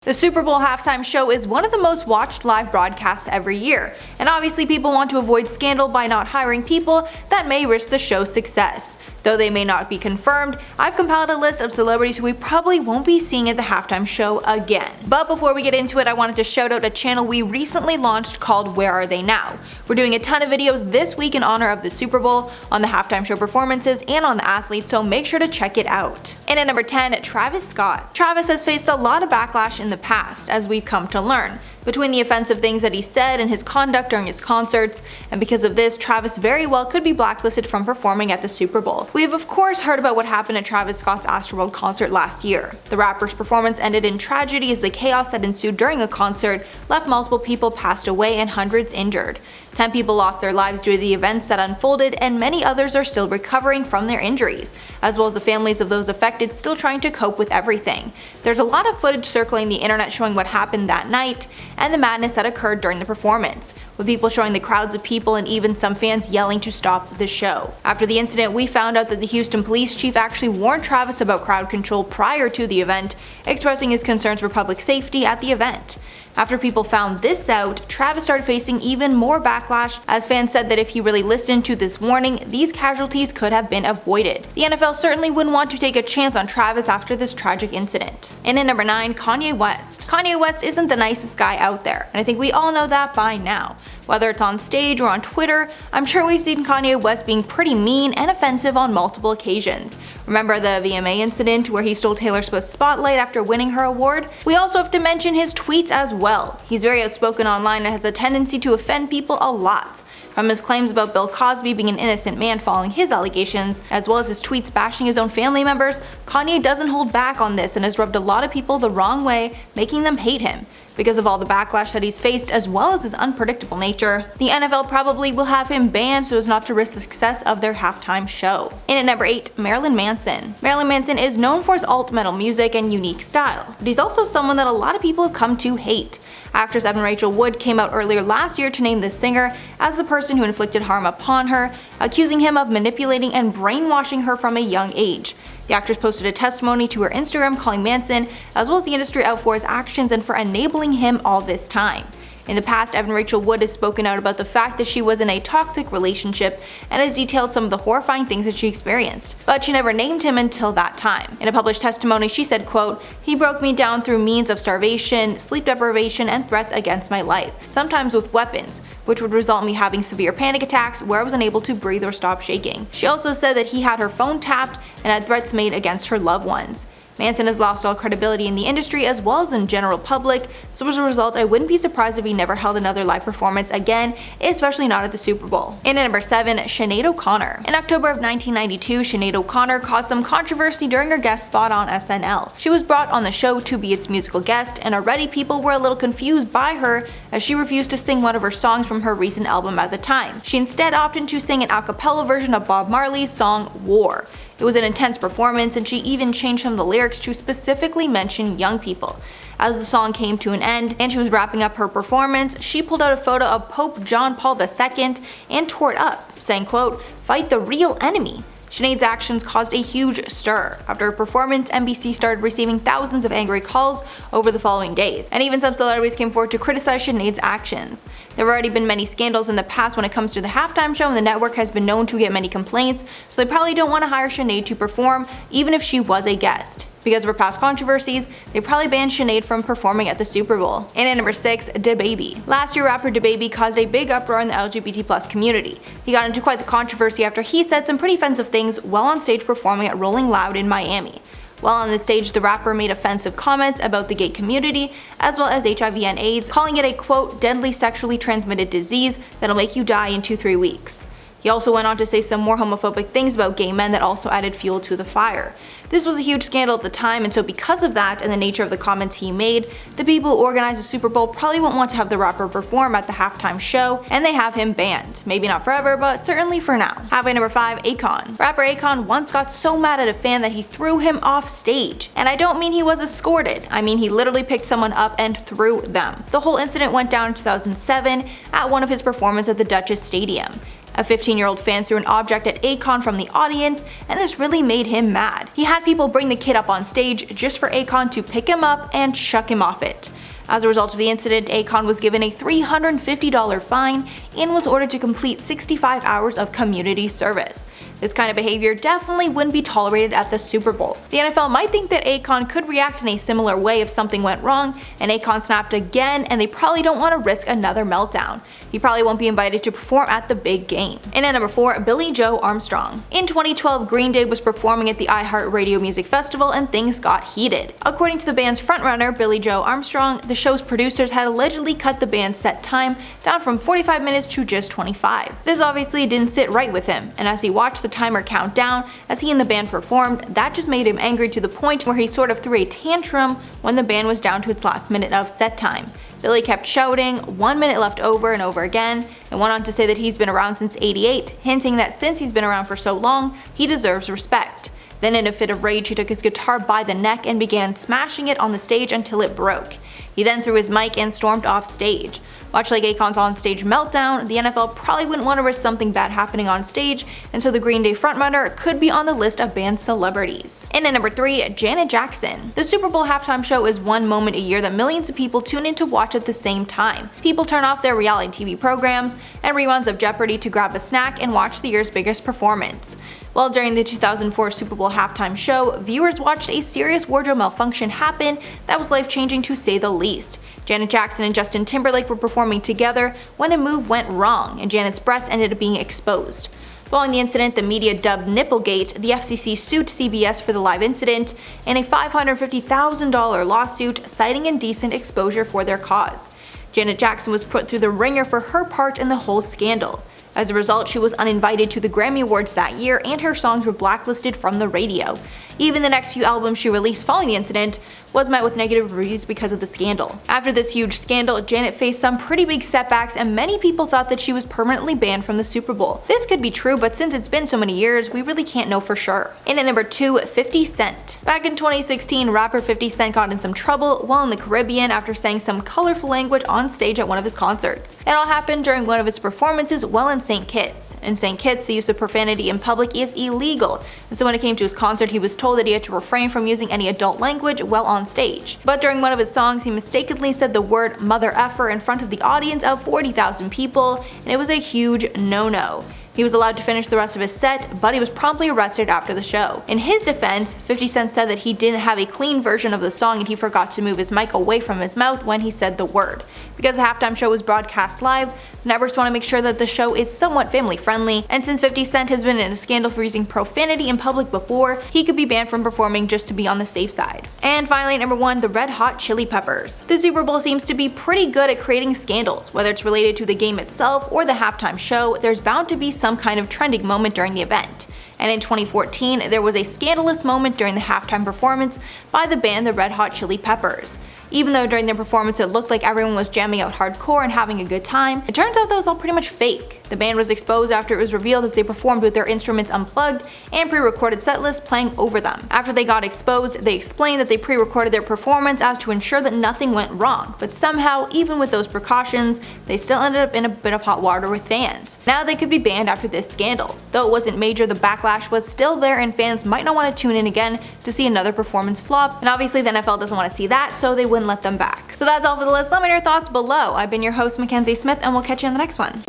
The Super Bowl halftime show is one of the most watched live broadcasts every year, and obviously people want to avoid scandal by not hiring people that may risk the show's success. Though they may not be confirmed, I've compiled a list of celebrities who we probably won't be seeing at the halftime show again. But before we get into it, I wanted to shout out a channel we recently launched called Where Are They Now? We're doing a ton of videos this week in honor of the Super Bowl, on the halftime show performances, and on the athletes, so make sure to check it out. And at number 10, Travis Scott. Travis has faced a lot of backlash in the past, as we've come to learn, between the offensive things that he said and his conduct during his concerts, and because of this, Travis very well could be blacklisted from performing at the Super Bowl. We have of course heard about what happened at Travis Scott's Astroworld concert last year. The rapper's performance ended in tragedy as the chaos that ensued during the concert left multiple people passed away and hundreds injured. 10 people lost their lives due to the events that unfolded, and many others are still recovering from their injuries, as well as the families of those affected still trying to cope with everything. There's a lot of footage circling the internet showing what happened that night, and the madness that occurred during the performance, with people showing the crowds of people and even some fans yelling to stop the show. After the incident, we found out that the Houston police chief actually warned Travis about crowd control prior to the event, expressing his concerns for public safety at the event. After people found this out, Travis started facing even more backlash, as fans said that if he really listened to this warning, these casualties could have been avoided. The NFL certainly wouldn't want to take a chance on Travis after this tragic incident. And at number 9, Kanye West. Kanye West isn't the nicest guy out there, and I think we all know that by now. Whether it's on stage or on Twitter, I'm sure we've seen Kanye West being pretty mean and offensive on multiple occasions. Remember the VMA incident where he stole Taylor Swift's spotlight after winning her award? We also have to mention his tweets as well. He's very outspoken online and has a tendency to offend people a lot. From his claims about Bill Cosby being an innocent man following his allegations, as well as his tweets bashing his own family members, Kanye doesn't hold back on this and has rubbed a lot of people the wrong way, making them hate him. Because of all the backlash that he's faced, as well as his unpredictable nature, the NFL probably will have him banned so as not to risk the success of their halftime show. And at number 8, Marilyn Manson. Marilyn Manson is known for his alt metal music and unique style, but he's also someone that a lot of people have come to hate. Actress Evan Rachel Wood came out earlier last year to name the singer as the person who inflicted harm upon her, accusing him of manipulating and brainwashing her from a young age. The actress posted a testimony to her Instagram calling Manson, as well as the industry, out for his actions and for enabling him all this time. In the past, Evan Rachel Wood has spoken out about the fact that she was in a toxic relationship and has detailed some of the horrifying things that she experienced, but she never named him until that time. In a published testimony, she said, quote, "He broke me down through means of starvation, sleep deprivation, and threats against my life, sometimes with weapons, which would result in me having severe panic attacks where I was unable to breathe or stop shaking." She also said that he had her phone tapped and had threats made against her loved ones. Manson has lost all credibility in the industry as well as in general public, so as a result I wouldn't be surprised if he never held another live performance again, especially not at the Super Bowl. And at number 7, Sinead O'Connor. In October of 1992, Sinead O'Connor caused some controversy during her guest spot on SNL. She was brought on the show to be its musical guest, and already people were a little confused by her as she refused to sing one of her songs from her recent album at the time. She instead opted to sing an a cappella version of Bob Marley's song War. It was an intense performance, and she even changed some of the lyrics to specifically mention young people. As the song came to an end and she was wrapping up her performance, she pulled out a photo of Pope John Paul II and tore it up, saying, quote, "Fight the real enemy." Sinead's actions caused a huge stir. After her performance, NBC started receiving thousands of angry calls over the following days, and even some celebrities came forward to criticize Sinead's actions. There have already been many scandals in the past when it comes to the halftime show, and the network has been known to get many complaints, so they probably don't want to hire Sinead to perform, even if she was a guest. Because of her past controversies, they probably banned Sinead from performing at the Super Bowl. And at number 6, DaBaby. Last year, rapper DaBaby caused a big uproar in the LGBT+ community. He got into quite the controversy after he said some pretty offensive things while on stage performing at Rolling Loud in Miami. While on the stage, the rapper made offensive comments about the gay community, as well as HIV and AIDS, calling it a, quote, "deadly sexually transmitted disease that'll make you die in 2-3 weeks. He also went on to say some more homophobic things about gay men that also added fuel to the fire. This was a huge scandal at the time, and so because of that and the nature of the comments he made, the people who organized the Super Bowl probably won't want to have the rapper perform at the halftime show, and they have him banned. Maybe not forever, but certainly for now. Halfway number 5, Akon. Rapper Akon once got so mad at a fan that he threw him off stage. And I don't mean he was escorted, I mean he literally picked someone up and threw them. The whole incident went down in 2007 at one of his performances at the Duchess Stadium. A 15-year-old fan threw an object at Akon from the audience, and this really made him mad. He had people bring the kid up on stage just for Akon to pick him up and chuck him off it. As a result of the incident, Akon was given a $350 fine and was ordered to complete 65 hours of community service. This kind of behavior definitely wouldn't be tolerated at the Super Bowl. The NFL might think that Akon could react in a similar way if something went wrong, and Akon snapped again, and they probably don't want to risk another meltdown. He probably won't be invited to perform at the big game. And at number 4, Billie Joe Armstrong. In 2012, Green Day was performing at the iHeartRadio Music Festival and things got heated. According to the band's frontrunner, Billie Joe Armstrong, the show's producers had allegedly cut the band's set time down from 45 minutes to just 25. This obviously didn't sit right with him, and as he watched the timer count down as he and the band performed, that just made him angry to the point where he sort of threw a tantrum when the band was down to its last minute of set time. Billy kept shouting, 1 minute left over and over again, and went on to say that he's been around since '88, hinting that since he's been around for so long, he deserves respect. Then in a fit of rage, he took his guitar by the neck and began smashing it on the stage until it broke. He then threw his mic and stormed off stage. Much like Akon's on-stage meltdown, the NFL probably wouldn't want to risk something bad happening on stage, and so the Green Day frontrunner could be on the list of banned celebrities. And at number 3, Janet Jackson. The Super Bowl halftime show is one moment a year that millions of people tune in to watch at the same time. People turn off their reality TV programs and reruns of Jeopardy to grab a snack and watch the year's biggest performance. Well, during the 2004 Super Bowl halftime show, viewers watched a serious wardrobe malfunction happen that was life-changing to say the least. Janet Jackson and Justin Timberlake were performing together when a move went wrong, and Janet's breast ended up being exposed. Following the incident, the media dubbed Nipplegate, the FCC sued CBS for the live incident in a $550,000 lawsuit citing indecent exposure for their cause. Janet Jackson was put through the ringer for her part in the whole scandal. As a result, she was uninvited to the Grammy Awards that year, and her songs were blacklisted from the radio. Even the next few albums she released following the incident was met with negative reviews because of the scandal. After this huge scandal, Janet faced some pretty big setbacks, and many people thought that she was permanently banned from the Super Bowl. This could be true, but since it's been so many years, we really can't know for sure. And at number 2, 50 Cent. Back in 2016, rapper 50 Cent got in some trouble while in the Caribbean after saying some colorful language on stage at one of his concerts. It all happened during one of his performances while in St. Kitts. In St. Kitts, the use of profanity in public is illegal, and so when it came to his concert, he was told that he had to refrain from using any adult language while on stage. But during one of his songs, he mistakenly said the word mother effer in front of the audience of 40,000 people, and it was a huge no-no. He was allowed to finish the rest of his set, but he was promptly arrested after the show. In his defense, 50 Cent said that he didn't have a clean version of the song and he forgot to move his mic away from his mouth when he said the word. Because the halftime show was broadcast live, the networks want to make sure that the show is somewhat family friendly, and since 50 Cent has been in a scandal for using profanity in public before, he could be banned from performing just to be on the safe side. And finally, at number 1, the Red Hot Chili Peppers. The Super Bowl seems to be pretty good at creating scandals. Whether it's related to the game itself or the halftime show, there's bound to be some kind of trending moment during the event. And in 2014, there was a scandalous moment during the halftime performance by the band the Red Hot Chili Peppers. Even though during their performance it looked like everyone was jamming out hardcore and having a good time, it turns out that was all pretty much fake. The band was exposed after it was revealed that they performed with their instruments unplugged and pre-recorded setlists playing over them. After they got exposed, they explained that they pre-recorded their performance as to ensure that nothing went wrong, but somehow, even with those precautions, they still ended up in a bit of hot water with fans. Now they could be banned after this scandal. Though it wasn't major, the backlash was still there and fans might not want to tune in again to see another performance flop, and obviously the NFL doesn't want to see that, so they wouldn't let them back. So that's all for the list. Let me know your thoughts below. I've been your host, Mackenzie Smith, and we'll catch you in the next one.